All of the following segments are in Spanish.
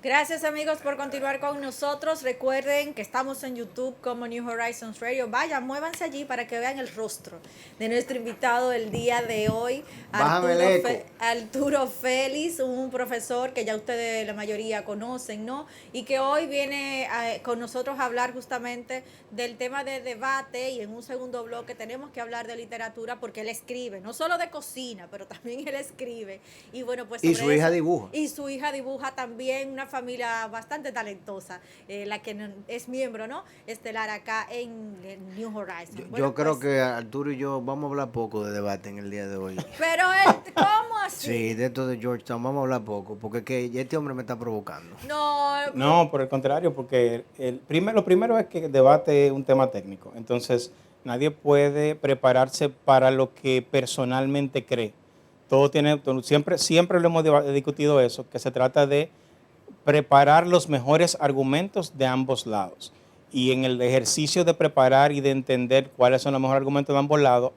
Gracias amigos por continuar con nosotros. Recuerden que estamos en YouTube como New Horizons Radio. Vayan, muévanse allí para que vean el rostro de nuestro invitado del día de hoy, Bájame el eco. Arturo Félix, un profesor que ya ustedes la mayoría conocen, ¿no? Y que hoy viene con nosotros a hablar justamente del tema de debate, y en un segundo bloque tenemos que hablar de literatura porque él escribe, no solo de cocina, pero también él escribe. Y bueno, pues Y su sobre hija eso. dibuja. Y su hija dibuja también, una familia bastante talentosa, la que es miembro, ¿no? Estelar acá en New Yo, Horizons. Bueno, yo creo pues, que Arturo y yo vamos a hablar poco de debate en el día de hoy. pero él, ¿cómo Sí, así? de esto de Georgetown vamos a hablar poco, porque es que ya este hombre me está provocando. No, No, por el contrario, porque lo primero es que el debate es un tema técnico. Entonces, nadie puede prepararse para lo que personalmente cree. Siempre lo hemos discutido eso, que se trata de preparar los mejores argumentos de ambos lados. Y en el ejercicio de preparar y de entender cuáles son los mejores argumentos de ambos lados,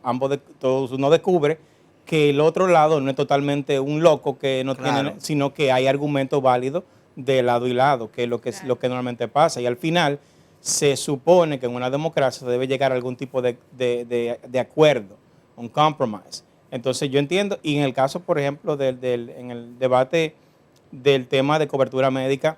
todos uno descubre que el otro lado no es totalmente un loco que no tiene, Claro. sino que hay argumentos válidos de lado y lado, que es claro. lo que normalmente pasa. Y al final se supone que en una democracia se debe llegar a algún tipo de acuerdo, un compromise. Entonces yo entiendo, y en el caso, por ejemplo, en el debate del tema de cobertura médica,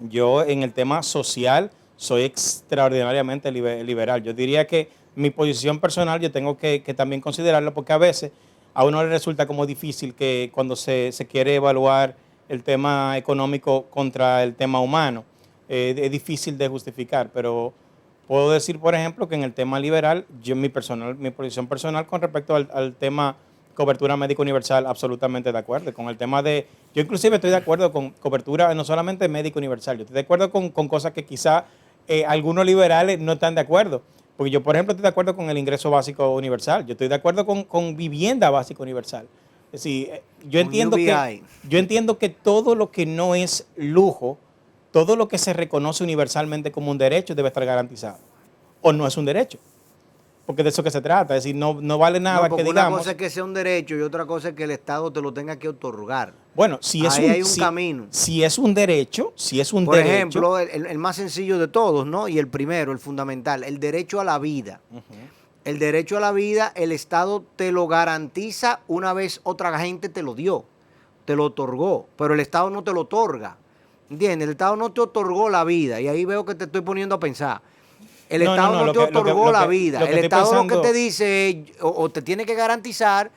yo en el tema social soy extraordinariamente liberal. Yo diría que mi posición personal yo tengo que también considerarlo porque a veces a uno le resulta como difícil que cuando se quiere evaluar el tema económico contra el tema humano, es difícil de justificar, pero puedo decir, por ejemplo, que en el tema liberal, mi posición personal con respecto al tema cobertura médica universal, absolutamente de acuerdo. Con el tema yo inclusive estoy de acuerdo con cobertura no solamente médica universal, yo estoy de acuerdo con cosas que quizá algunos liberales no están de acuerdo. Porque yo, por ejemplo, estoy de acuerdo con el ingreso básico universal, yo estoy de acuerdo con vivienda básica universal. Es decir, Con UBI. yo entiendo que todo lo que no es lujo, todo lo que se reconoce universalmente como un derecho debe estar garantizado. O no es un derecho, porque de eso que se trata. Es decir, no vale No, nada que porque una cosa digamos, es que sea un derecho y otra cosa es que el Estado te lo tenga que otorgar. bueno, Ahí hay un camino. si es un derecho, si es un Por derecho, ejemplo, el más sencillo de todos, ¿no? Y el primero, el fundamental, el derecho a la vida. El derecho a la vida, el Estado te lo garantiza una vez otra gente te lo dio, te lo otorgó, pero el Estado no te lo otorga. ¿Entiendes? El Estado no te otorgó la vida, y ahí veo que te estoy poniendo a pensar. El Estado no te otorgó la vida. El estoy Estado lo que te pensando, dice o te tiene que garantizar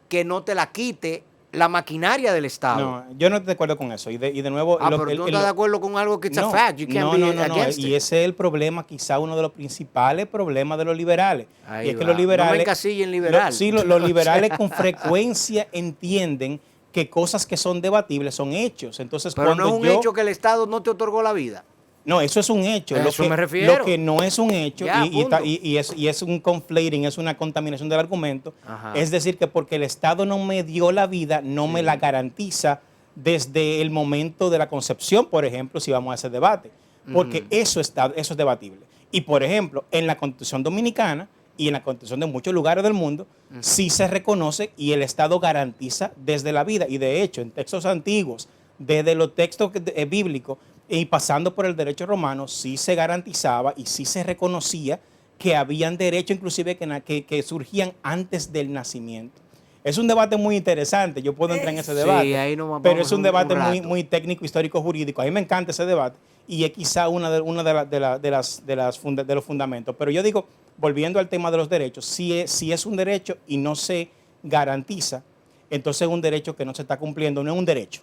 que no te la quite la maquinaria del Estado. no, yo no estoy de acuerdo con eso. Y de nuevo, Ah, pero tú no estás de acuerdo con algo que it's a fact. You can't be against y it. ese es el problema, quizá uno de los principales problemas de los liberales. Y Ahí es que los va. No me liberales, encasillen liberal. sí, los liberales con frecuencia entienden que cosas que son debatibles son hechos. Entonces, Pero no cuando es un yo hecho que el Estado no te otorgó la vida. no, eso es un hecho. A eso me Lo refiero. que no es un hecho Ya, punto. y es un conflating, es una contaminación del argumento. Ajá. Es decir, que porque el Estado no me dio la vida, no me la garantiza desde el momento de la concepción, por ejemplo, si vamos a ese debate. Porque eso es debatible. Y, por ejemplo, en la Constitución Dominicana y en la Constitución de muchos lugares del mundo, sí se reconoce y el Estado garantiza desde la vida. Y, de hecho, en textos antiguos, desde los textos bíblicos, y pasando por el derecho romano, sí se garantizaba y sí se reconocía que habían derechos inclusive que surgían antes del nacimiento. Es un debate muy interesante, yo puedo entrar en ese Sí, debate, ahí nos pero vamos es un un debate rato. muy técnico, histórico, jurídico. A mí me encanta ese debate y es quizá de los fundamentos. Pero yo digo, volviendo al tema de los derechos, si es un derecho y no se garantiza, entonces es un derecho que no se está cumpliendo, no es un derecho.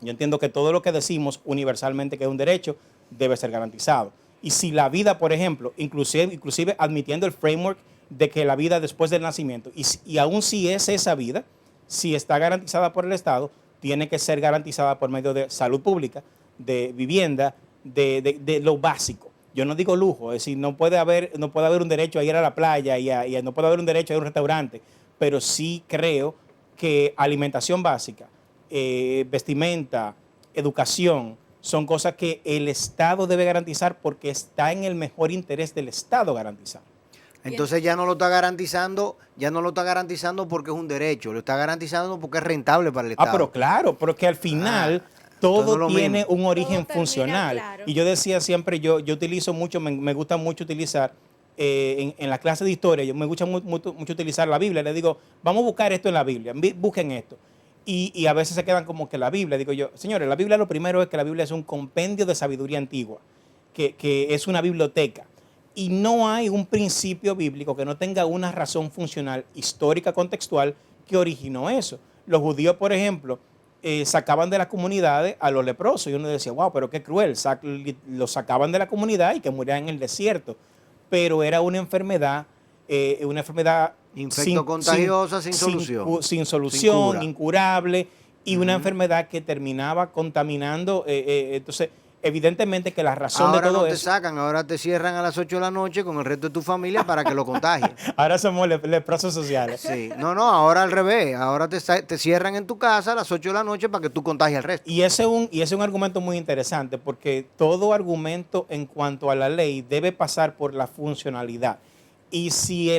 Yo entiendo que todo lo que decimos universalmente que es un derecho debe ser garantizado. Y si la vida, por ejemplo, inclusive admitiendo el framework de que la vida después del nacimiento, y aún si es esa vida, si está garantizada por el Estado, tiene que ser garantizada por medio de salud pública, de vivienda, de lo básico. Yo no digo lujo, es decir, no puede haber un derecho a ir a la playa y no puede haber un derecho a ir a un restaurante, pero sí creo que alimentación básica, vestimenta, educación, son cosas que el Estado debe garantizar porque está en el mejor interés del Estado garantizar. Entonces ya no lo está garantizando, ya no lo está garantizando porque es un derecho, lo está garantizando porque es rentable para el Ah, pero Estado. claro, pero que al Ah, final todo lo tiene mismo. un origen termina funcional. claro. Y yo decía siempre, yo utilizo mucho, me gusta mucho utilizar en la clase de historia, me gusta mucho utilizar la Biblia. Le digo, vamos a buscar esto en la Biblia, busquen esto. Y a veces se quedan como que la Biblia. Digo yo, señores, la Biblia lo primero es que la Biblia es un compendio de sabiduría antigua, que es una biblioteca. Y no hay un principio bíblico que no tenga una razón funcional, histórica, contextual, que originó eso. Los judíos, por ejemplo, sacaban de las comunidades a los leprosos y uno decía, wow, pero qué cruel, los sacaban de la comunidad y que murieran en el desierto. Pero era una enfermedad Infecto contagiosa sin solución. sin Sin solución, cura. incurable, y una enfermedad que terminaba contaminando. Entonces, evidentemente que la razón Ahora de todo no te eso... sacan, ahora te cierran a las 8 de la noche con el resto de tu familia para que lo contagien. Ahora somos leprosos sociales. Sí, no, ahora al revés. Ahora te cierran en tu casa a las 8 de la noche para que tú contagies al resto. Y ese es un argumento muy interesante porque todo argumento en cuanto a la ley debe pasar por la funcionalidad. Y si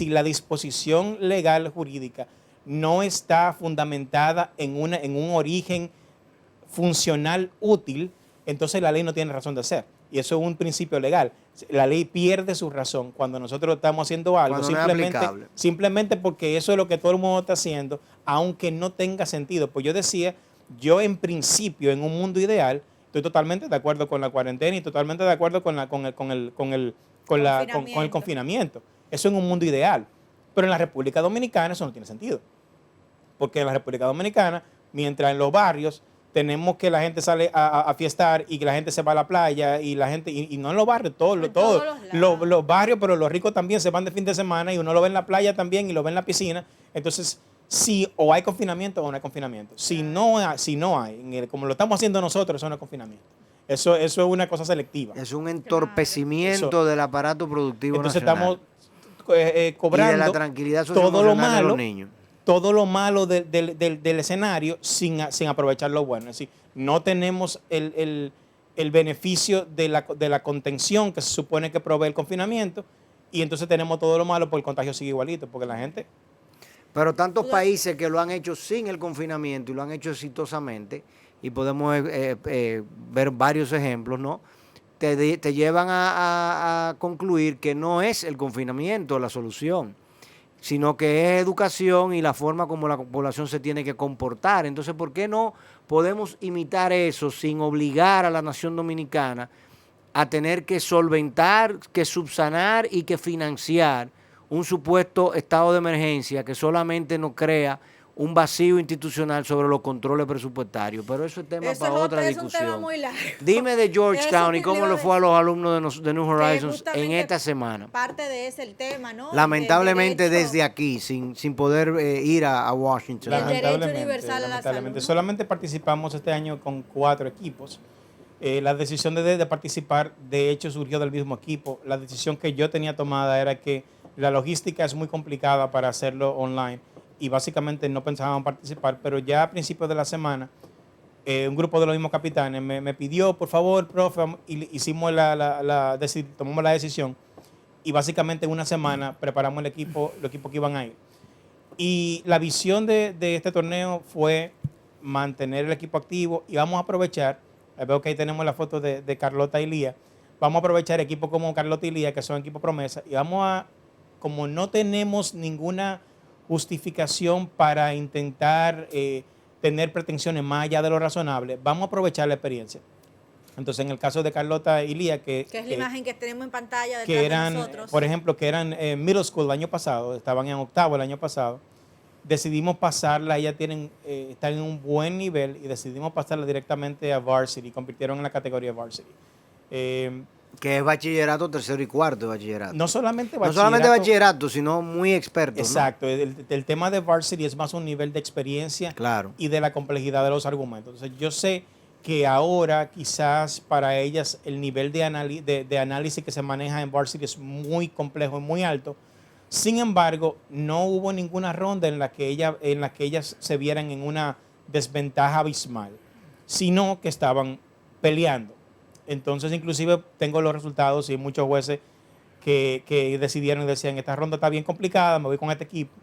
la disposición legal jurídica no está fundamentada en un origen funcional útil, entonces la ley no tiene razón de ser. Y eso es un principio legal. La ley pierde su razón cuando nosotros estamos haciendo algo Cuando no es aplicable. simplemente porque eso es lo que todo el mundo está haciendo, aunque no tenga sentido. Pues yo decía, yo en principio, en un mundo ideal, estoy totalmente de acuerdo con la cuarentena y totalmente de acuerdo con el confinamiento. Eso en un mundo ideal. Pero en la República Dominicana eso no tiene sentido. Porque en la República Dominicana, mientras en los barrios tenemos que la gente sale a fiestar y que la gente se va a la playa y la gente, y no en los barrios, todos los barrios, pero los ricos también se van de fin de semana y uno lo ve en la playa también y lo ve en la piscina. Entonces, sí, o hay confinamiento o no hay confinamiento. Si no hay, como lo estamos haciendo nosotros, eso no es confinamiento. Eso es una cosa selectiva. Es un entorpecimiento del aparato productivo Entonces nacional. estamos cobrando y de la tranquilidad todo lo socioemocional de malo, los niños. todo lo malo del escenario sin aprovechar lo bueno. Es decir, no tenemos el beneficio de la contención que se supone que provee el confinamiento y entonces tenemos todo lo malo porque el contagio sigue igualito, porque la gente... Pero tantos países que lo han hecho sin el confinamiento y lo han hecho exitosamente, y podemos ver varios ejemplos, ¿no? Te llevan a concluir que no es el confinamiento la solución, sino que es educación y la forma como la población se tiene que comportar. Entonces, ¿por qué no podemos imitar eso sin obligar a la nación dominicana a tener que solventar, que subsanar y que financiar un supuesto estado de emergencia que solamente nos crea un vacío institucional sobre los controles presupuestarios? Pero eso es tema para otra discusión. Es un tema muy largo. Dime de Georgetown y cómo le fue a los alumnos de New Horizons en esta semana. Parte de ese el tema, ¿no? Lamentablemente desde aquí, sin poder ir a Washington. El derecho universal a la salud, ¿no? Solamente participamos este año con 4 equipos. La decisión de participar, de hecho, surgió del mismo equipo. La decisión que yo tenía tomada era que la logística es muy complicada para hacerlo online y básicamente no pensábamos participar, pero ya a principios de la semana un grupo de los mismos capitanes me pidió, por favor, profe, y hicimos tomamos la decisión y básicamente en una semana preparamos los equipos que iban a ir. Y la visión de este torneo fue mantener el equipo activo y vamos a aprovechar, veo que ahí tenemos la foto de Carlota y Lía, vamos a aprovechar equipos como Carlota y Lía, que son equipos promesa, y vamos a, como no tenemos ninguna justificación para intentar tener pretensiones más allá de lo razonable, vamos a aprovechar la experiencia. Entonces, en el caso de Carlota y Lía, que es la imagen que tenemos en pantalla que eran, de nosotros. Por ejemplo, que eran middle school el año pasado, estaban en octavo el año pasado, decidimos pasarla, ellas están en un buen nivel y decidimos pasarla directamente a varsity, compitieron en la categoría varsity. Que es bachillerato, tercero y cuarto de bachillerato. No solamente bachillerato, sino muy experto. Exacto. ¿No? El tema de varsity es más un nivel de experiencia, claro, y de la complejidad de los argumentos. Entonces, yo sé que ahora quizás para ellas el nivel de análisis que se maneja en varsity es muy complejo y muy alto. Sin embargo, no hubo ninguna ronda en la que ellas se vieran en una desventaja abismal, sino que estaban peleando. Entonces, inclusive tengo los resultados y muchos jueces que decidieron y decían, esta ronda está bien complicada, me voy con este equipo.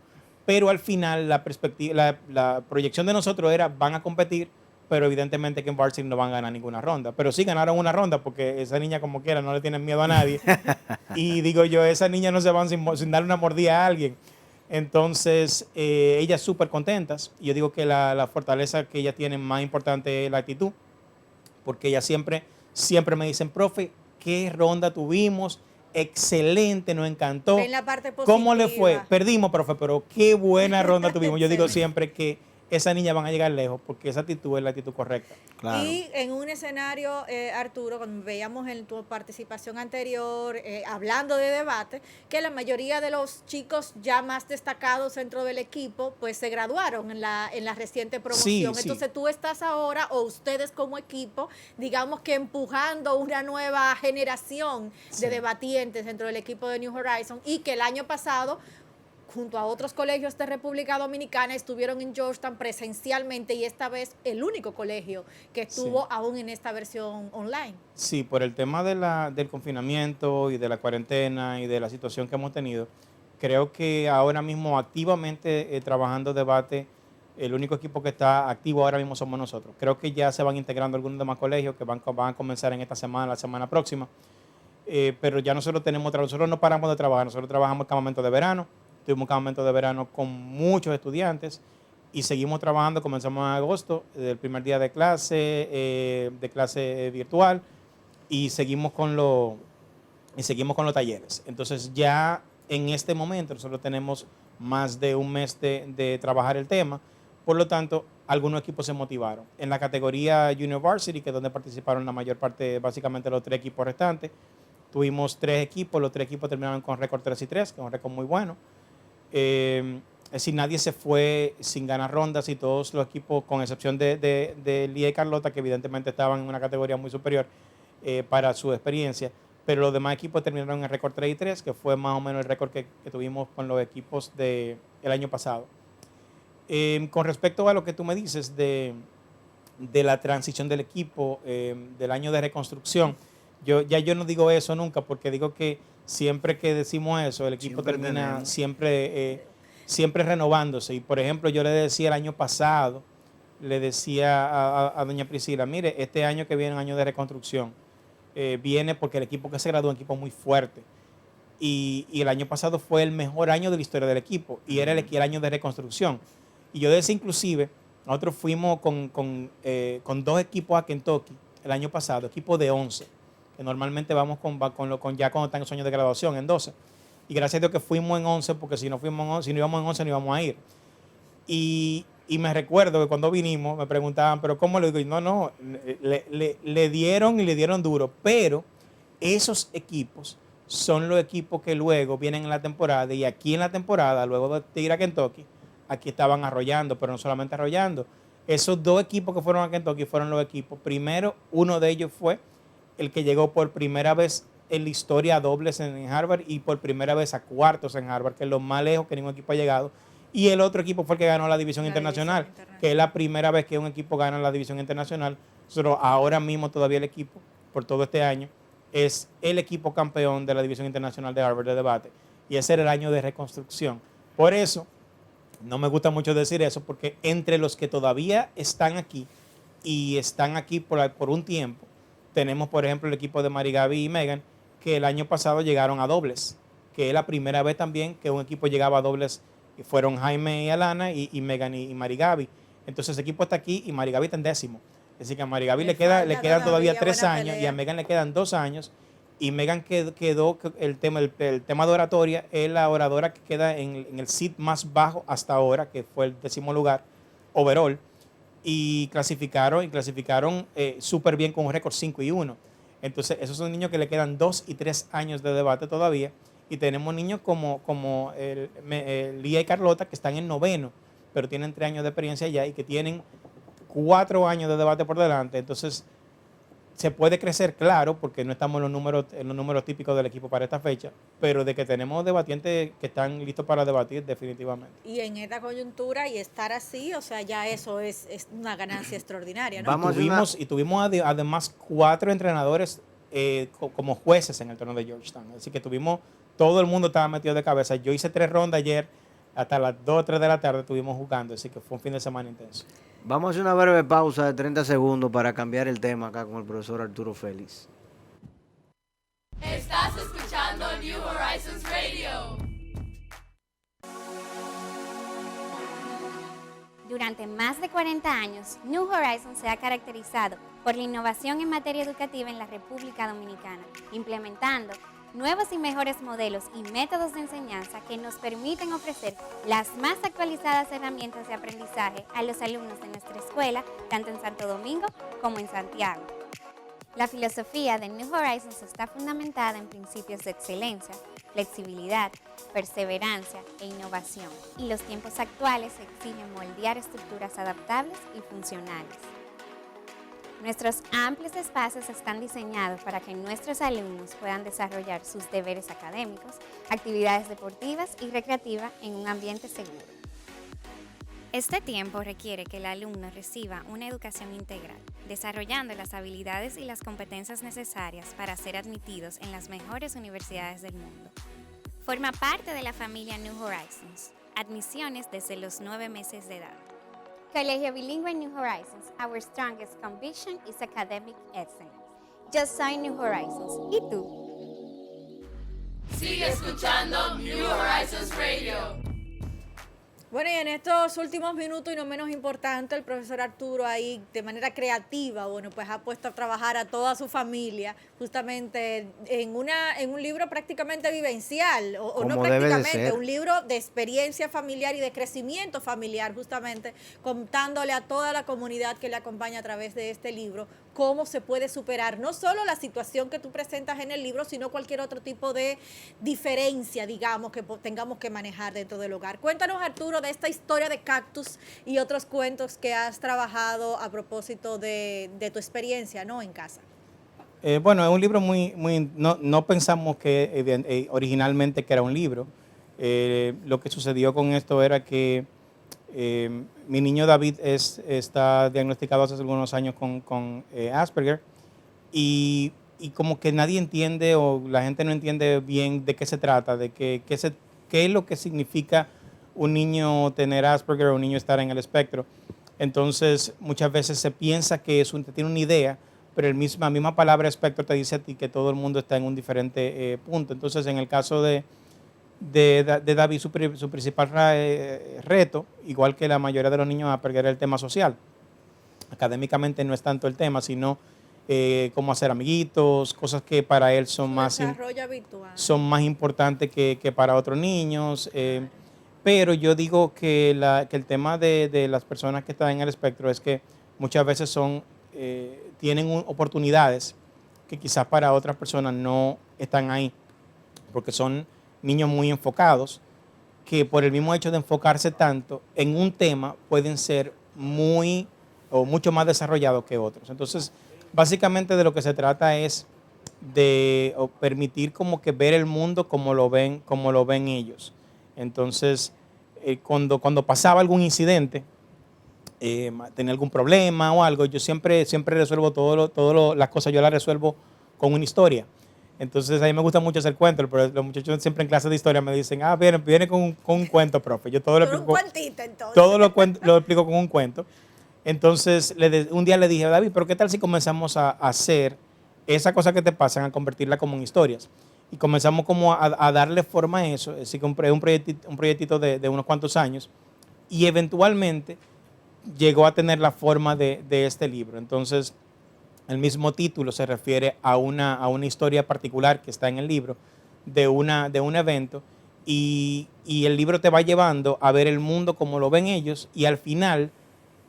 Pero al final la proyección de nosotros era, van a competir, pero evidentemente que en varsity no van a ganar ninguna ronda. Pero sí ganaron una ronda porque esa niña como quiera no le tienen miedo a nadie. Y digo yo, esas niñas no se van sin darle una mordida a alguien. Entonces, ellas súper contentas. Yo digo que la fortaleza que ellas tienen más importante es la actitud, porque ellas siempre me dicen, profe, ¿qué ronda tuvimos? Excelente, nos encantó. Ven la parte positiva. ¿Cómo le fue? Perdimos, profe, pero qué buena ronda tuvimos. Yo digo siempre que esas niñas van a llegar lejos porque esa actitud es la actitud correcta. Claro. Y en un escenario, Arturo, cuando veíamos en tu participación anterior, hablando de debate, que la mayoría de los chicos ya más destacados dentro del equipo, pues se graduaron en la reciente promoción. Sí, sí. Entonces tú estás ahora, o ustedes como equipo, digamos que empujando una nueva generación de debatientes dentro del equipo de New Horizons, y que el año pasado, junto a otros colegios de República Dominicana, estuvieron en Georgetown presencialmente, y esta vez el único colegio que estuvo aún en esta versión online. Sí, por el tema del confinamiento y de la cuarentena y de la situación que hemos tenido, creo que ahora mismo activamente trabajando debate, el único equipo que está activo ahora mismo somos nosotros. Creo que ya se van integrando algunos demás colegios que van a comenzar en esta semana, la semana próxima, pero ya nosotros no paramos de trabajar, nosotros trabajamos el campamento de verano. Tuvimos un campamento de verano con muchos estudiantes y seguimos trabajando. Comenzamos en agosto, el primer día de clase virtual, y seguimos con los talleres. Entonces ya en este momento nosotros tenemos más de un mes de trabajar el tema. Por lo tanto, algunos equipos se motivaron. En la categoría Junior Varsity, que es donde participaron la mayor parte, básicamente los 3 equipos restantes, tuvimos 3 equipos. Los 3 equipos terminaron con récord 3-3, que es un récord muy bueno. Es decir, nadie se fue sin ganar rondas, y todos los equipos, con excepción de Lía y Carlota, que evidentemente estaban en una categoría muy superior para su experiencia, pero los demás equipos terminaron en el récord 3-3, que fue más o menos el récord que tuvimos con los equipos del año pasado. Con respecto a lo que tú me dices de la transición del equipo, del año de reconstrucción, yo no digo eso nunca, porque digo que siempre que decimos eso, el equipo Siempre termina tenemos. siempre renovándose. Y por ejemplo, yo le decía el año pasado, le decía a doña Priscila, mire, este año que viene es un año de reconstrucción. Viene porque el equipo que se graduó es un equipo muy fuerte. Y el año pasado fue el mejor año de la historia del equipo, y era el año de reconstrucción. Y yo decía, inclusive, nosotros fuimos con 2 equipos a Kentucky el año pasado, equipos de 11, que normalmente vamos ya cuando están en sueños de graduación, en 12. Y gracias a Dios que fuimos en 11, porque si no íbamos en 11 no íbamos a ir. Y me recuerdo que cuando vinimos me preguntaban, ¿pero cómo le digo? Y no, le dieron, y le dieron duro. Pero esos equipos son los equipos que luego vienen en la temporada, y aquí en la temporada, luego de ir a Kentucky, aquí estaban arrollando, pero no solamente arrollando. Esos 2 equipos que fueron a Kentucky fueron los equipos. Primero, uno de ellos fue el que llegó por primera vez en la historia a dobles en Harvard, y por primera vez a cuartos en Harvard, que es lo más lejos que ningún equipo ha llegado. Y el otro equipo fue el que ganó la división internacional, que es la primera vez que un equipo gana la división internacional. Nosotros ahora mismo todavía el equipo, por todo este año, es el equipo campeón de la división internacional de Harvard de debate. Y ese era el año de reconstrucción. Por eso, no me gusta mucho decir eso, porque entre los que todavía están aquí, y están aquí por un tiempo, tenemos, por ejemplo, el equipo de Marigaby y Megan, que el año pasado llegaron a dobles, que es la primera vez también que un equipo llegaba a dobles, y fueron Jaime y Alana, y Megan y Marigaby. Entonces ese equipo está aquí, y Marigaby está en 10º. Es decir, que a Marigaby le quedan todavía 3 años, y a Megan le quedan 2 años. Y Megan quedó el tema de oratoria, es la oradora que queda en el seed más bajo hasta ahora, que fue el 10º lugar overall. Y clasificaron súper bien con un récord 5-1. Entonces, esos son niños que le quedan 2 y 3 años de debate todavía. Y tenemos niños como Lía y Carlota, que están en 9º, pero tienen 3 años de experiencia ya, y que tienen 4 años de debate por delante. Entonces, se puede crecer, claro, porque no estamos en los números típicos del equipo para esta fecha, pero de que tenemos debatientes que están listos para debatir, definitivamente. Y en esta coyuntura, y estar así, o sea, ya eso es una ganancia extraordinaria, ¿no? Tuvimos además 4 entrenadores como jueces en el torneo de Georgetown. Así que todo el mundo estaba metido de cabeza. Yo hice 3 rondas ayer, hasta las 2 o 3 de la tarde estuvimos jugando, así que fue un fin de semana intenso. Vamos a hacer una breve pausa de 30 segundos para cambiar el tema acá con el profesor Arturo Félix. Estás escuchando New Horizons Radio. Durante más de 40 años, New Horizons se ha caracterizado por la innovación en materia educativa en la República Dominicana, implementando nuevos y mejores modelos y métodos de enseñanza que nos permiten ofrecer las más actualizadas herramientas de aprendizaje a los alumnos de nuestra escuela, tanto en Santo Domingo como en Santiago. La filosofía de New Horizons está fundamentada en principios de excelencia, flexibilidad, perseverancia e innovación, y los tiempos actuales exigen moldear estructuras adaptables y funcionales. Nuestros amplios espacios están diseñados para que nuestros alumnos puedan desarrollar sus deberes académicos, actividades deportivas y recreativas en un ambiente seguro. Este tiempo requiere que el alumno reciba una educación integral, desarrollando las habilidades y las competencias necesarias para ser admitidos en las mejores universidades del mundo. Forma parte de la familia New Horizons. Admisiones desde los 9 meses de edad. Colegio Bilingüe New Horizons. Our strongest conviction is academic excellence. Yo soy New Horizons. ¿Y tú? Sigue escuchando New Horizons Radio. Bueno, y en estos últimos minutos, y no menos importante, el profesor Arturo ahí de manera creativa, bueno, pues ha puesto a trabajar a toda su familia justamente en un libro prácticamente vivencial, o no Como debe de prácticamente, ser. un libro de experiencia familiar y de crecimiento familiar, justamente contándole a toda la comunidad que le acompaña a través de este libro cómo se puede superar no solo la situación que tú presentas en el libro, sino cualquier otro tipo de diferencia, digamos, que tengamos que manejar dentro del hogar. Cuéntanos, Arturo, de esta historia de Cactus y otros cuentos que has trabajado a propósito de tu experiencia, ¿no?, en casa. Bueno, es un libro no pensamos que originalmente que era un libro. Lo que sucedió con esto era que mi niño David está diagnosticado hace algunos años con Asperger y como que nadie entiende o la gente no entiende bien de qué se trata, de qué es lo que significa un niño tener Asperger o un niño estar en el espectro. Entonces, muchas veces se piensa que tiene una idea, pero la misma palabra espectro te dice a ti que todo el mundo está en un diferente punto. Entonces, en el caso de David, su principal reto, igual que la mayoría de los niños, Asperger, era el tema social. Académicamente no es tanto el tema, sino cómo hacer amiguitos, cosas que para él son más importantes que para otros niños. Pero yo digo que el tema de las personas que están en el espectro es que muchas veces tienen oportunidades que quizás para otras personas no están ahí, porque son niños muy enfocados, que por el mismo hecho de enfocarse tanto en un tema pueden ser mucho más desarrollados que otros. Entonces, básicamente de lo que se trata es de permitir como que ver el mundo como lo ven ellos. Entonces, cuando pasaba algún incidente, tenía algún problema o algo, yo siempre resuelvo las cosas, yo las resuelvo con una historia. Entonces, a mí me gusta mucho hacer cuentos, pero los muchachos siempre en clases de historia me dicen, viene con un cuento, profe. Yo todo lo explico, lo explico con un cuento. Entonces, un día le dije a David, pero ¿qué tal si comenzamos a hacer esa cosa que te pasan, a convertirla como en historias? Y comenzamos como a darle forma a eso. Así que un proyectito de unos cuantos años. Y eventualmente llegó a tener la forma de este libro. Entonces, el mismo título se refiere a una historia particular que está en el libro, de un evento. Y el libro te va llevando a ver el mundo como lo ven ellos. Y al final,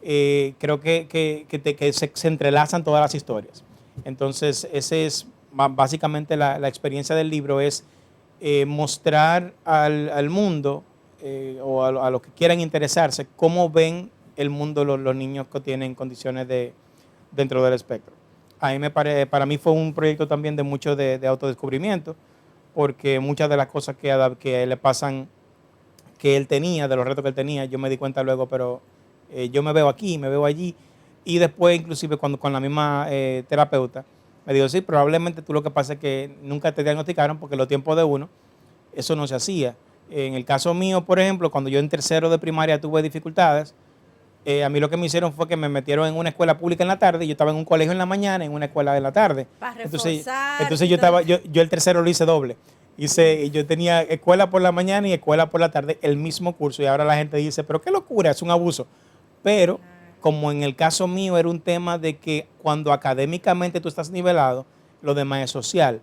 creo que se entrelazan todas las historias. Entonces, ese es básicamente la experiencia del libro, es mostrar al mundo o a los que quieran interesarse cómo ven el mundo los niños que tienen condiciones dentro del espectro. Para mí fue un proyecto también de mucho de autodescubrimiento, porque muchas de las cosas que le pasan, que él tenía, de los retos que él tenía, yo me di cuenta luego, pero yo me veo aquí, me veo allí. Y después, inclusive, con la misma terapeuta, me dijo, sí, probablemente tú lo que pasa es que nunca te diagnosticaron porque en los tiempos de uno, eso no se hacía. En el caso mío, por ejemplo, cuando yo en tercero de primaria tuve dificultades, a mí lo que me hicieron fue que me metieron en una escuela pública en la tarde, y yo estaba en un colegio en la mañana y en una escuela en la tarde. Para Entonces reforzar. yo el tercero lo hice doble. Yo tenía escuela por la mañana y escuela por la tarde, el mismo curso, y ahora la gente dice, pero qué locura, es un abuso. Pero como en el caso mío era un tema de que cuando académicamente tú estás nivelado, lo demás es social.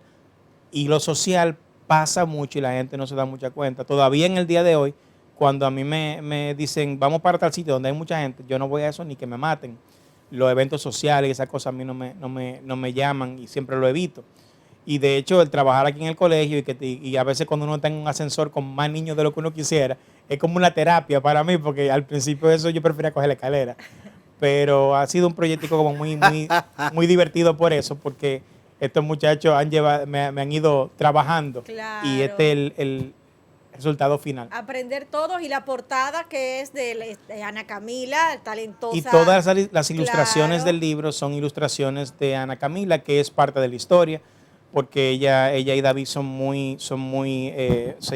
Y lo social pasa mucho y la gente no se da mucha cuenta. Todavía en el día de hoy, cuando a mí me dicen, vamos para tal sitio donde hay mucha gente, yo no voy a eso ni que me maten. Los eventos sociales y esas cosas a mí no me llaman y siempre lo evito. Y de hecho, el trabajar aquí en el colegio y a veces cuando uno está en un ascensor con más niños de lo que uno quisiera, es como una terapia para mí, porque al principio de eso yo prefería coger la escalera. Pero ha sido un proyectico como muy divertido por eso, porque estos muchachos me han ido trabajando. Claro. Y este es el resultado final. Aprender todos, y la portada que es de Ana Camila, talentosa. Y todas las ilustraciones Claro. del libro son ilustraciones de Ana Camila, que es parte de la historia, porque ella y David se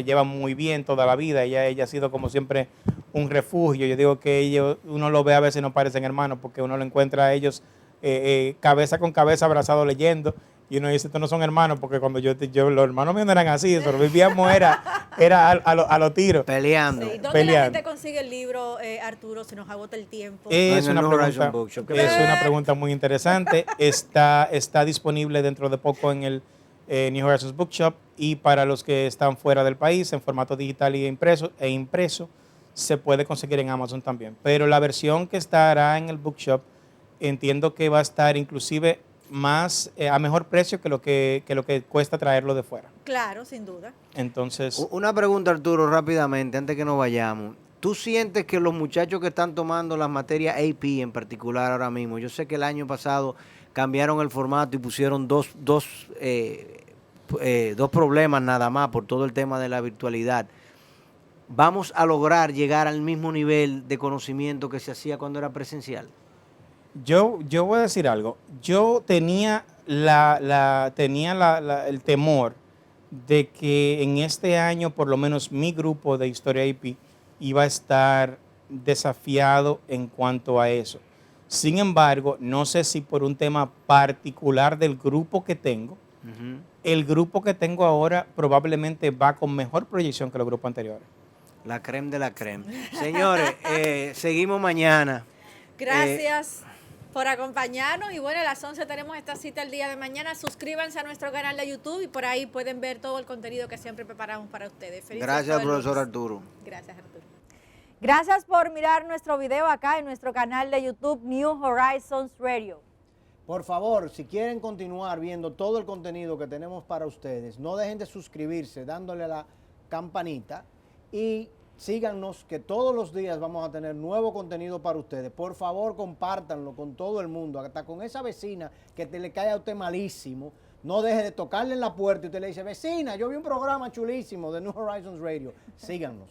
llevan muy bien toda la vida. Ella ha sido como siempre un refugio. Yo digo que uno lo ve a veces y no parecen hermanos, porque uno lo encuentra a ellos cabeza con cabeza abrazados leyendo, y uno dice, estos no son hermanos, porque cuando los hermanos míos no eran así, nosotros vivíamos era a los tiros. Peleando. Sí. ¿Dónde la Peleando. gente consigue el libro, Arturo? Se nos agota el tiempo. Es En el una New pregunta, Horizon Bookshop. es una pregunta muy interesante. Está disponible dentro de poco en el New Horizons Bookshop, y para los que están fuera del país, en formato digital y impreso, se puede conseguir en Amazon también. Pero la versión que estará en el Bookshop, entiendo que va a estar inclusive más a mejor precio que lo que cuesta traerlo de fuera. Claro, sin duda. Entonces, Una pregunta, Arturo, rápidamente, antes que nos vayamos. ¿Tú sientes que los muchachos que están tomando las materias AP en particular ahora mismo, yo sé que el año pasado cambiaron el formato y pusieron dos problemas nada más por todo el tema de la virtualidad, vamos a lograr llegar al mismo nivel de conocimiento que se hacía cuando era presencial? yo voy a decir algo. Yo tenía el temor de que en este año, por lo menos mi grupo de Historia IP iba a estar desafiado en cuanto a eso. Sin embargo, no sé si por un tema particular del grupo que tengo, el grupo que tengo ahora probablemente va con mejor proyección que los grupos anteriores. La creme de la creme. Señores, seguimos mañana. Gracias por acompañarnos, y bueno, a las 11 tenemos esta cita el día de mañana. Suscríbanse a nuestro canal de YouTube y por ahí pueden ver todo el contenido que siempre preparamos para ustedes. Feliz Gracias, resto del profesor lunes. Arturo. Gracias, Arturo. Gracias por mirar nuestro video acá en nuestro canal de YouTube New Horizons Radio. Por favor, si quieren continuar viendo todo el contenido que tenemos para ustedes, no dejen de suscribirse dándole a la campanita y síganos, que todos los días vamos a tener nuevo contenido para ustedes. Por favor, compártanlo con todo el mundo, hasta con esa vecina que te le cae a usted malísimo. No deje de tocarle en la puerta y usted le dice, vecina, yo vi un programa chulísimo de New Horizons Radio. Síganos.